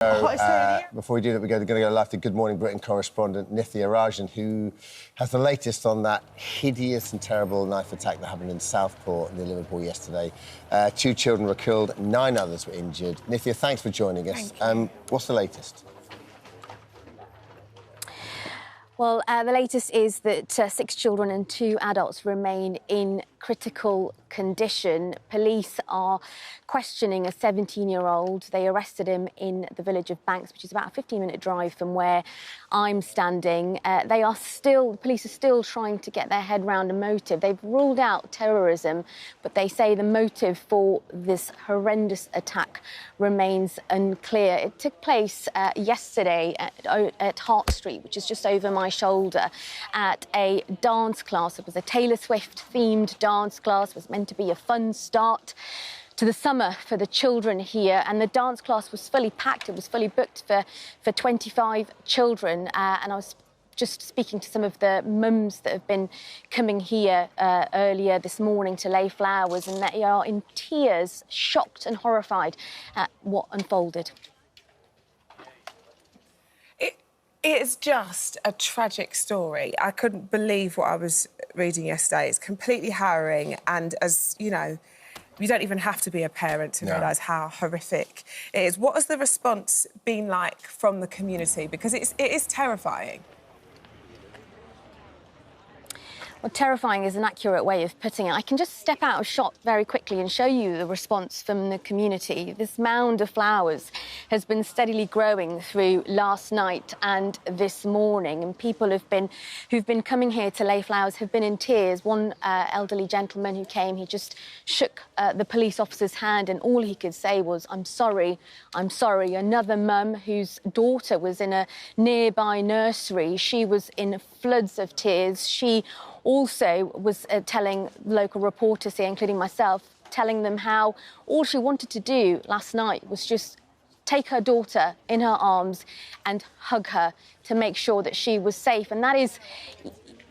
Before we do that, we're going to go live to Good Morning Britain correspondent Nithya Rajan, who has the latest on that hideous and terrible knife attack that happened in Southport near Liverpool yesterday. 2 children were killed, 9 others were injured. Nithya, thanks for joining us. What's the latest? Well, the latest is that 6 children and 2 adults remain in critical condition. Police are questioning a 17-year-old. They arrested him in the village of Banks, which is about a 15-minute drive from where I'm standing. The police are still trying to get their head round a motive. They've ruled out terrorism, but they say the motive for this horrendous attack remains unclear. It took place yesterday at Hart Street, which is just over my shoulder, at a dance class. It was a Taylor Swift-themed dance class. It was meant to be a fun start to the summer for the children here, and the dance class was fully packed. It was fully booked for 25 children, and I was just speaking to some of the mums that have been coming here earlier this morning to lay flowers, and they are in tears, shocked and horrified at what unfolded. It is just a tragic story. I couldn't believe what I was reading yesterday. It's completely harrowing, and as you know, you don't even have to be a parent to realise how horrific it is. What has the response been like from the community? Because it is terrifying. Well, terrifying is an accurate way of putting it. I can just step out of shot very quickly and show you the response from the community. This mound of flowers has been steadily growing through last night and this morning, and people who've been coming here to lay flowers have been in tears. One elderly gentleman who came, he just shook the police officer's hand, and all he could say was, "I'm sorry, I'm sorry." Another mum whose daughter was in a nearby nursery, she was in floods of tears. She also was telling local reporters here, including myself, telling them how all she wanted to do last night was just take her daughter in her arms and hug her to make sure that she was safe. And that is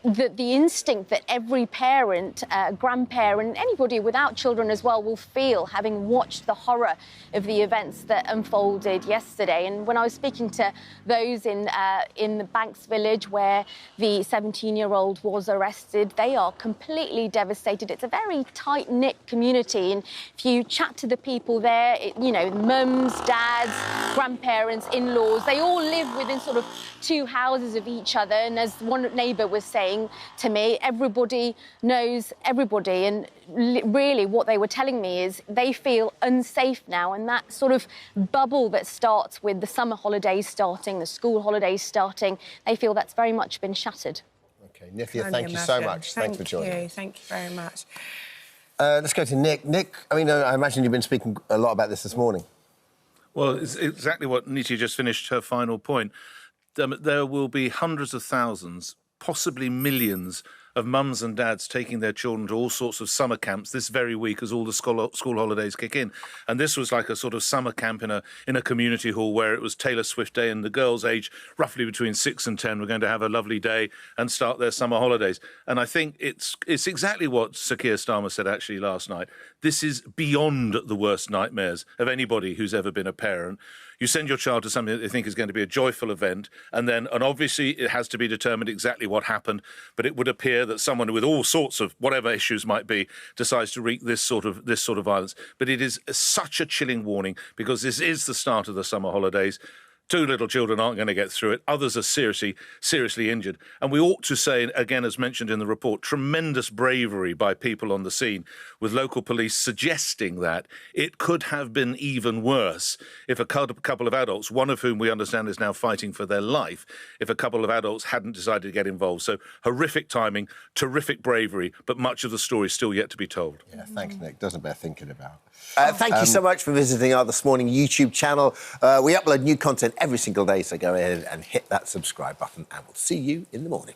the instinct that every parent, grandparent, anybody without children as well will feel, having watched the horror of the events that unfolded yesterday. And when I was speaking to those in the Banks village where the 17-year-old was arrested, they are completely devastated. It's a very tight-knit community, and if you chat to the people there, you know, mums, dads, grandparents, in-laws, they all live within sort of 2 houses of each other. And as one neighbour was saying to me, everybody knows everybody, and really what they were telling me is they feel unsafe now, and that sort of bubble that starts with the summer holidays starting, the school holidays starting, they feel that's very much been shattered. OK, Nithya, thank you so much. Thanks for joining us. Thank you very much. Let's go to Nick. Nick, I mean, I imagine you've been speaking a lot about this morning. Well, it's exactly what Nithya just finished her final point. There will be hundreds of thousands, possibly millions of mums and dads taking their children to all sorts of summer camps this very week as all the school holidays kick in. And this was like a sort of summer camp in a community hall where it was Taylor Swift Day, and the girls aged roughly between 6 and 10 were going to have a lovely day and start their summer holidays. And I think it's exactly what Sir Keir Starmer said actually last night. This is beyond the worst nightmares of anybody who's ever been a parent. You send your child to something that they think is going to be a joyful event, and obviously it has to be determined exactly what happened, but it would appear that someone with all sorts of whatever issues might be decides to wreak this sort of violence. But it is such a chilling warning, because this is the start of the summer holidays. 2 little children aren't going to get through it. Others are seriously injured. And we ought to say, again, as mentioned in the report, tremendous bravery by people on the scene, with local police suggesting that it could have been even worse if a couple of adults, one of whom we understand is now fighting for their life, if a couple of adults hadn't decided to get involved. So horrific timing, terrific bravery, but much of the story is still yet to be told. Yeah, thanks, Nick. Doesn't bear thinking about. Thank you so much for visiting our This Morning YouTube channel. We upload new content every single day, so go ahead and hit that subscribe button, and we'll see you in the morning.